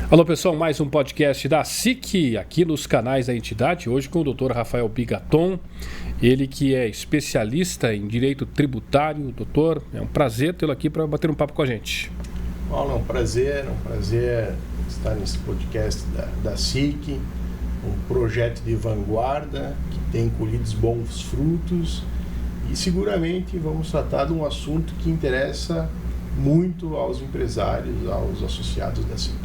Alô pessoal, mais um podcast da SIC, aqui nos canais da entidade, hoje com o Dr. Rafael Bigaton, ele que é especialista em direito tributário. Doutor, é um prazer tê-lo aqui para bater um papo com a gente. Paulo, é um prazer estar nesse podcast da SIC, um projeto de vanguarda que tem colhido bons frutos e seguramente vamos tratar de um assunto que interessa muito aos empresários, aos associados da SIC.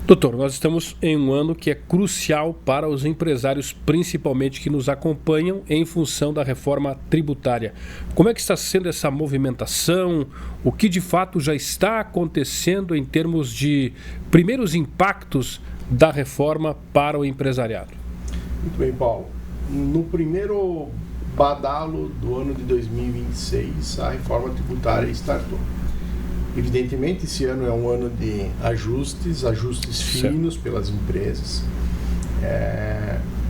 Doutor, nós estamos em um ano que é crucial para os empresários, principalmente que nos acompanham em função da reforma tributária. Como é que está sendo essa movimentação? O que de fato já está acontecendo em termos de primeiros impactos da reforma para o empresariado? Muito bem, Paulo. No primeiro badalo do ano de 2026, a reforma tributária startou. Evidentemente, esse ano é um ano de ajustes finos pelas empresas.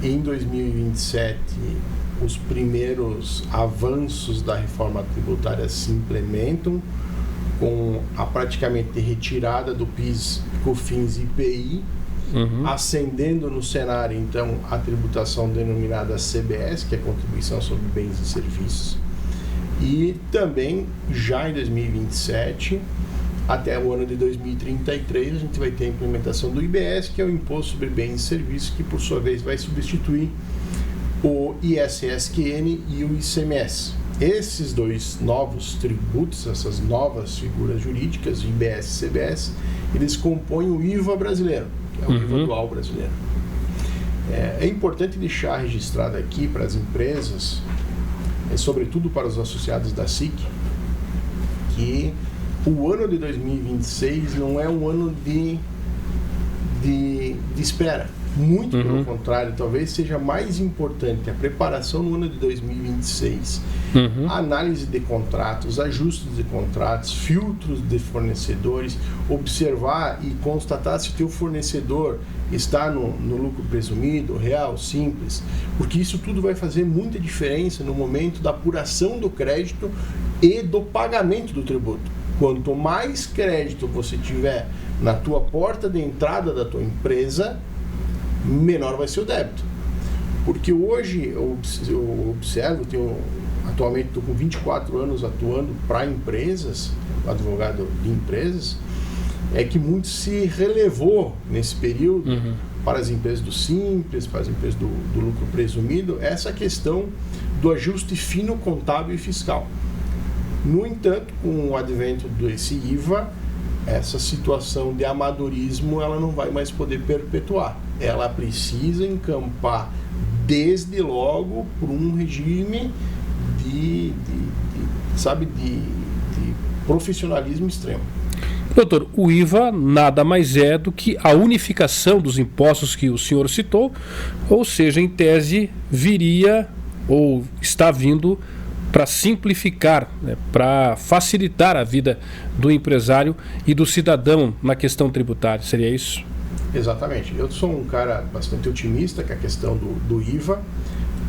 Em 2027, os primeiros avanços da reforma tributária se implementam com a praticamente retirada do PIS, COFINS e IPI, ascendendo no cenário, então, a tributação denominada CBS, que é a Contribuição sobre Bens e Serviços. E também, já em 2027, até o ano de 2033, a gente vai ter a implementação do IBS, que é o Imposto sobre Bens e Serviços, que por sua vez vai substituir o ISSQN e o ICMS. Esses dois novos tributos, essas novas figuras jurídicas, IBS e CBS, eles compõem o IVA brasileiro, que é o IVA dual brasileiro. É importante deixar registrado aqui para as empresas, sobretudo para os associados da SIC, que o ano de 2026 não é um ano de espera. Muito pelo contrário, talvez seja mais importante a preparação no ano de 2026, a análise de contratos, ajustes de contratos, filtros de fornecedores, observar e constatar se o teu fornecedor está no lucro presumido, real, simples, porque isso tudo vai fazer muita diferença no momento da apuração do crédito e do pagamento do tributo. Quanto mais crédito você tiver na tua porta de entrada da tua empresa, menor vai ser o débito. Porque hoje eu observo, atualmente estou com 24 anos atuando para empresas, advogado de empresas, é que muito se relevou nesse período para as empresas do Simples, para as empresas do lucro presumido, essa questão do ajuste fino contábil e fiscal. No entanto, com o advento desse IVA, essa situação de amadorismo ela não vai mais poder perpetuar. Ela precisa encampar desde logo por um regime de profissionalismo extremo. Doutor, o IVA nada mais é do que a unificação dos impostos que o senhor citou, ou seja, em tese viria ou está vindo para simplificar, para facilitar a vida do empresário e do cidadão na questão tributária. Seria isso? Exatamente. Eu sou um cara bastante otimista com a questão do IVA.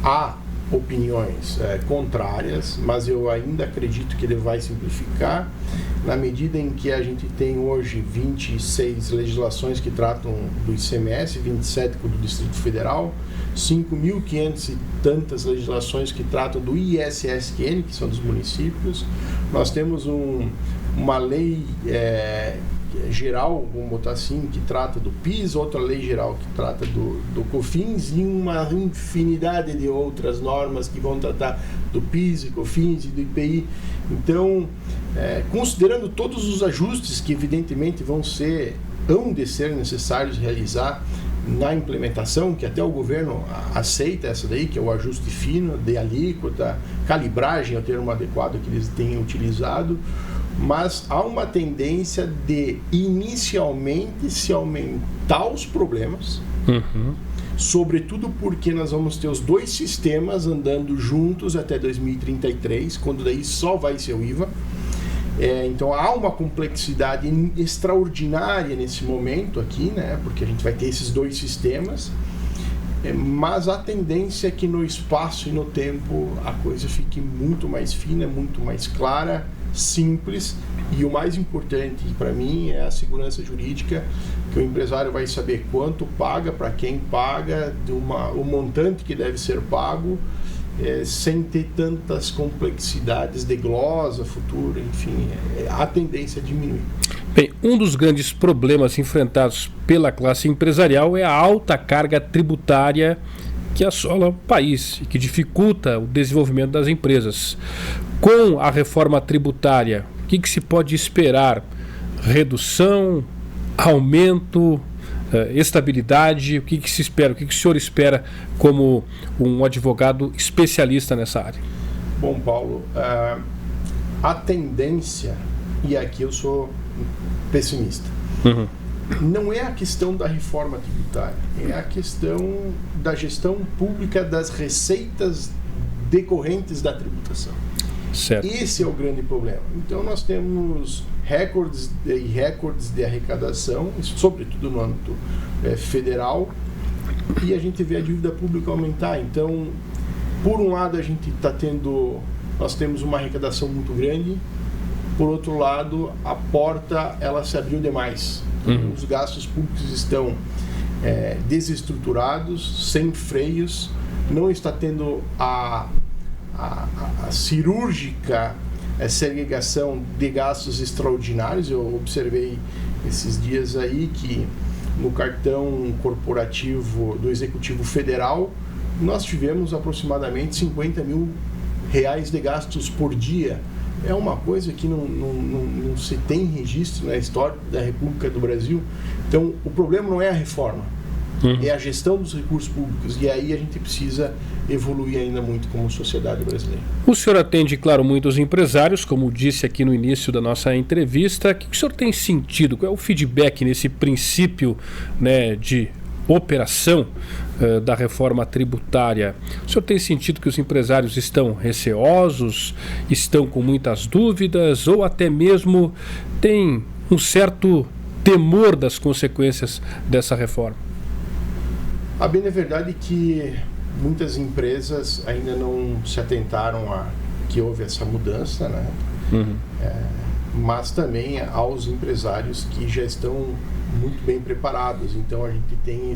Há opiniões contrárias, mas eu ainda acredito que ele vai simplificar na medida em que a gente tem hoje 26 legislações que tratam do ICMS, 27 do Distrito Federal, 5.500 e tantas legislações que tratam do ISSQN, que são dos municípios. Nós temos uma lei geral, vamos botar assim, que trata do PIS, outra lei geral que trata do COFINS e uma infinidade de outras normas que vão tratar do PIS, COFINS e do IPI. Então, considerando todos os ajustes que evidentemente hão de ser necessários realizar na implementação, que até o governo aceita essa daí, que é o ajuste fino de alíquota, calibragem é o termo adequado que eles têm utilizado, mas há uma tendência de inicialmente se aumentar os problemas, sobretudo porque nós vamos ter os dois sistemas andando juntos até 2033, quando daí só vai ser o IVA. Então há uma complexidade extraordinária nesse momento aqui, porque a gente vai ter esses dois sistemas, mas a tendência é que no espaço e no tempo a coisa fique muito mais fina, muito mais clara, simples E o mais importante para mim é a segurança jurídica, que o empresário vai saber quanto paga, para quem paga, o montante que deve ser pago, sem ter tantas complexidades de glosa futura, enfim, a tendência é diminuir. Bem, um dos grandes problemas enfrentados pela classe empresarial é a alta carga tributária que assola o país e que dificulta o desenvolvimento das empresas. Com a reforma tributária, o que se pode esperar? Redução, aumento, estabilidade? O que se espera? O que o senhor espera como um advogado especialista nessa área? Bom, Paulo, a tendência, e aqui eu sou pessimista, não é a questão da reforma tributária, é a questão da gestão pública das receitas decorrentes da tributação. Certo. Esse é o grande problema. Então nós temos recordes de arrecadação, sobretudo no âmbito federal, e a gente vê a dívida pública aumentar. Então, por um lado, nós temos uma arrecadação muito grande, por outro lado, a porta ela se abriu demais. Os gastos públicos estão desestruturados, sem freios, não está tendo a cirúrgica segregação de gastos extraordinários. Eu observei esses dias aí que no cartão corporativo do Executivo Federal nós tivemos aproximadamente 50 mil reais de gastos por dia. É uma coisa que não se tem registro na história da República do Brasil. Então, o problema não é a reforma, é a gestão dos recursos públicos. E aí a gente precisa evoluir ainda muito como sociedade brasileira. O senhor atende, claro, muitos empresários, como disse aqui no início da nossa entrevista. O que o senhor tem sentido? Qual é o feedback nesse princípio, né, de operação da reforma tributária? O senhor tem sentido que os empresários estão receosos, estão com muitas dúvidas ou até mesmo tem um certo temor das consequências dessa reforma? A bem é verdade que muitas empresas ainda não se atentaram a que houve essa mudança, né? Mas também aos empresários que já estão muito bem preparados. Então a gente tem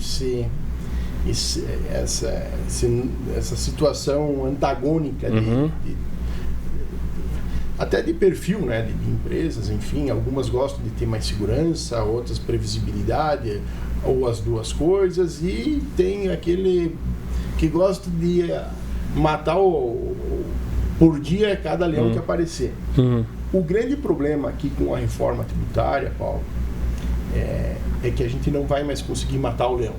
essa situação antagônica até de perfil, né, de empresas. Enfim, algumas gostam de ter mais segurança, outras previsibilidade, ou as duas coisas, e tem aquele que gosta de matar por dia cada leão que aparecer. O grande problema aqui com a reforma tributária, Paulo, é que a gente não vai mais conseguir matar o leão.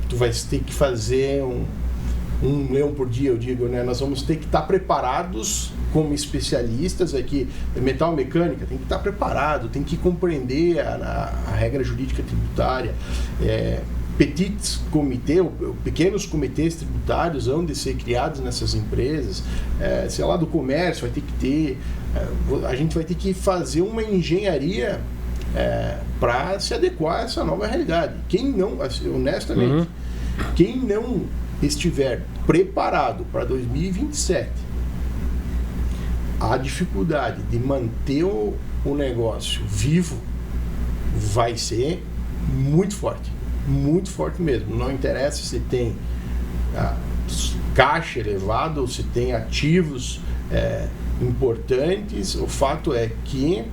Tu vai ter que fazer um leão por dia, eu digo, né? Nós vamos ter que estar preparados como especialistas aqui, metal mecânica, tem que estar preparado, tem que compreender a regra jurídica tributária. Petits comitês, pequenos comitês tributários vão de ser criados nessas empresas, sei lá, do comércio vai ter que ter, a gente vai ter que fazer uma engenharia para se adequar a essa nova realidade. Quem não, honestamente, quem não estiver preparado para 2027, a dificuldade de manter o negócio vivo vai ser muito forte mesmo. Não interessa se tem caixa elevado ou se tem ativos importantes. O fato é que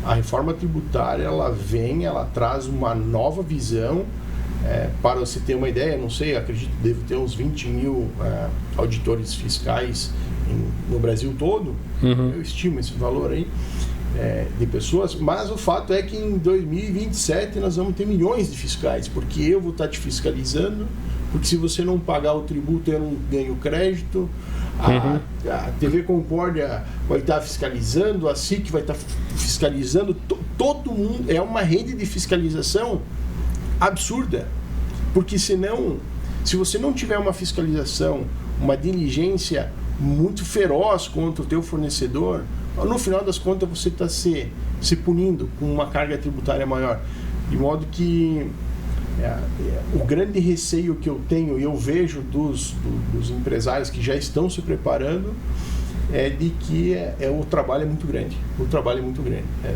a reforma tributária ela traz uma nova visão. Para você ter uma ideia, não sei, acredito que deve ter uns 20 mil auditores fiscais no Brasil todo. Eu estimo esse valor aí de pessoas, mas o fato é que em 2027 nós vamos ter milhões de fiscais, porque eu vou estar te fiscalizando, porque se você não pagar o tributo eu não ganho crédito, a TV Concórdia vai estar fiscalizando, a SIC vai estar fiscalizando, todo mundo, é uma rede de fiscalização absurda, porque senão, se você não tiver uma fiscalização, uma diligência muito feroz contra o teu fornecedor, no final das contas você está se punindo com uma carga tributária maior, de modo que o grande receio que eu tenho e eu vejo dos empresários que já estão se preparando é de que o trabalho é muito grande.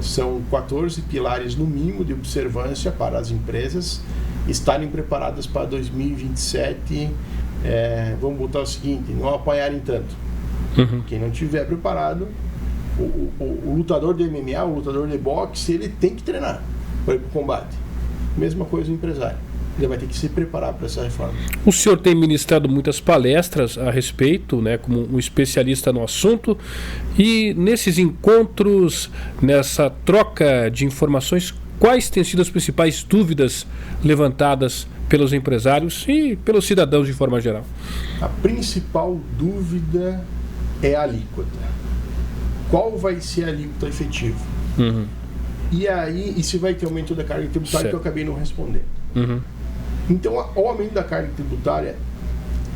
São 14 pilares no mínimo de observância para as empresas estarem preparadas para 2027. Vamos botar o seguinte, não apanharem tanto. Quem não estiver preparado, o lutador de MMA, o lutador de boxe, ele tem que treinar para ir para o combate. Mesma coisa o empresário. Ele vai ter que se preparar para essa reforma. O senhor tem ministrado muitas palestras a respeito, né, como um especialista no assunto, e nesses encontros, nessa troca de informações, quais têm sido as principais dúvidas levantadas pelos empresários e pelos cidadãos de forma geral? A principal dúvida é a alíquota. Qual vai ser a alíquota efetiva? E se vai ter aumento da carga tributária, que eu acabei não respondendo. Então, o aumento da carga tributária,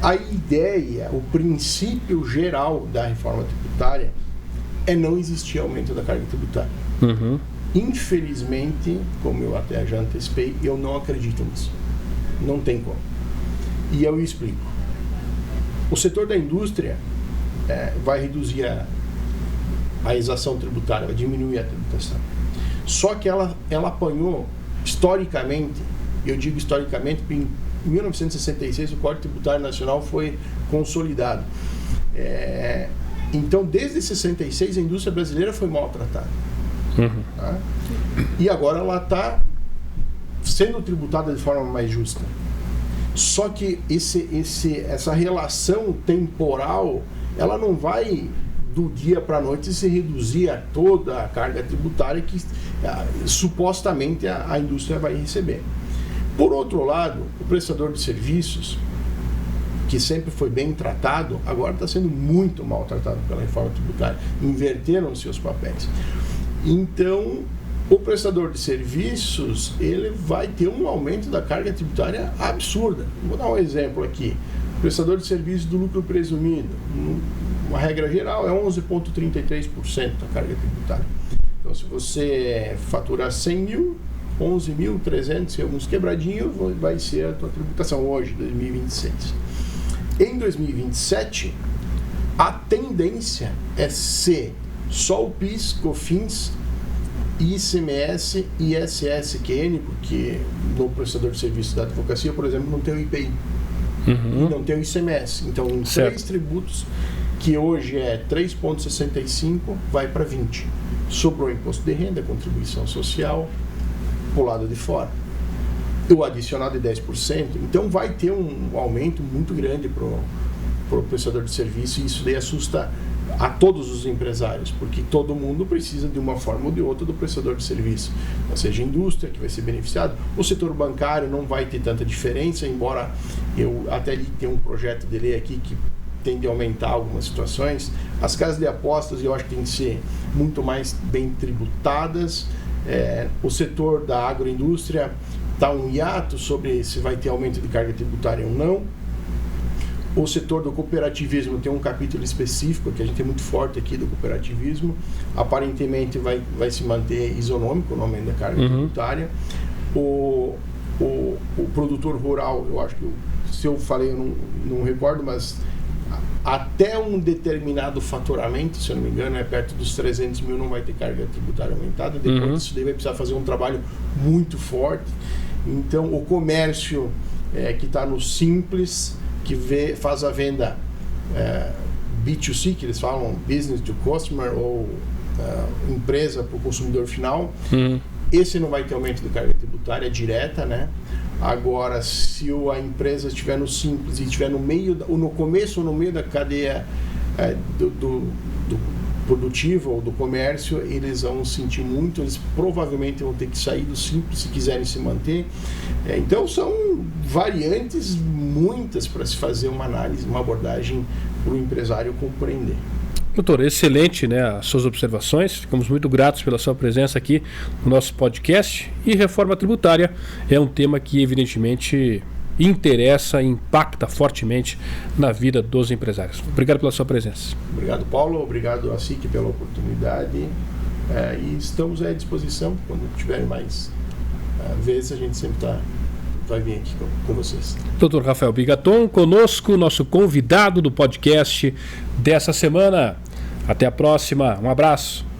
a ideia, o princípio geral da reforma tributária é não existir aumento da carga tributária. Infelizmente, como eu até já antecipei, eu não acredito nisso. Não tem como. E eu explico. O setor da indústria vai reduzir a exação tributária, vai diminuir a tributação. Só que ela apanhou historicamente. Eu digo historicamente porque em 1966 o Código Tributário Nacional foi consolidado. Então, desde 66 a indústria brasileira foi maltratada. Tá? E agora ela está sendo tributada de forma mais justa. Só que essa relação temporal, ela não vai do dia para a noite se reduzir a toda a carga tributária que supostamente a indústria vai receber. Por outro lado, o prestador de serviços, que sempre foi bem tratado, agora está sendo muito maltratado pela reforma tributária. Inverteram seus papéis. Então, o prestador de serviços, ele vai ter um aumento da carga tributária absurda. Vou dar um exemplo aqui. O prestador de serviços do lucro presumido, uma regra geral, é 11,33% a carga tributária. Então, se você faturar 100 mil, 11.300 e alguns quebradinhos vai ser a tua tributação hoje, 2026. Em 2027, a tendência é ser só o PIS, COFINS, ICMS e ISS-QN, porque no prestador de serviço da advocacia, por exemplo, não tem o IPI e não tem o ICMS. Então, em 3 tributos, que hoje é 3,65, vai para 20. Sobrou o imposto de renda, contribuição social, para o lado de fora. O adicionado de 10%, então vai ter um aumento muito grande para o prestador de serviço, e isso daí assusta a todos os empresários, porque todo mundo precisa de uma forma ou de outra do prestador de serviço, ou seja, a indústria que vai ser beneficiada, o setor bancário não vai ter tanta diferença, embora eu até tenha um projeto de lei aqui que tende a aumentar algumas situações. As casas de apostas eu acho que tem que ser muito mais bem tributadas. O setor da agroindústria está um hiato sobre se vai ter aumento de carga tributária ou não. O setor do cooperativismo tem um capítulo específico que a gente é muito forte aqui do cooperativismo. Aparentemente vai se manter isonômico o aumento da carga tributária. O produtor rural, eu acho que se eu falei eu não recordo, mas até um determinado faturamento, se eu não me engano, perto dos 300 mil, não vai ter carga tributária aumentada. Depois disso daí vai precisar fazer um trabalho muito forte. Então, o comércio que está no simples, que faz a venda B2C, que eles falam Business to Customer, ou empresa para o consumidor final, esse não vai ter aumento de carga tributária direta, né? Agora, se a empresa estiver no simples e estiver no meio, ou no começo ou no meio da cadeia do produtivo ou do comércio, eles vão sentir muito, eles provavelmente vão ter que sair do simples se quiserem se manter. Então, são variantes muitas para se fazer uma análise, uma abordagem para o empresário compreender. Doutor, excelente, né, as suas observações. Ficamos muito gratos pela sua presença aqui no nosso podcast. E reforma tributária é um tema que, evidentemente, interessa e impacta fortemente na vida dos empresários. Obrigado pela sua presença. Obrigado, Paulo. Obrigado a SIC pela oportunidade. E estamos à disposição. Quando tiverem mais vezes, a gente sempre vai vir aqui com vocês. Dr. Rafael Bigaton, conosco, nosso convidado do podcast dessa semana. Até a próxima. Um abraço.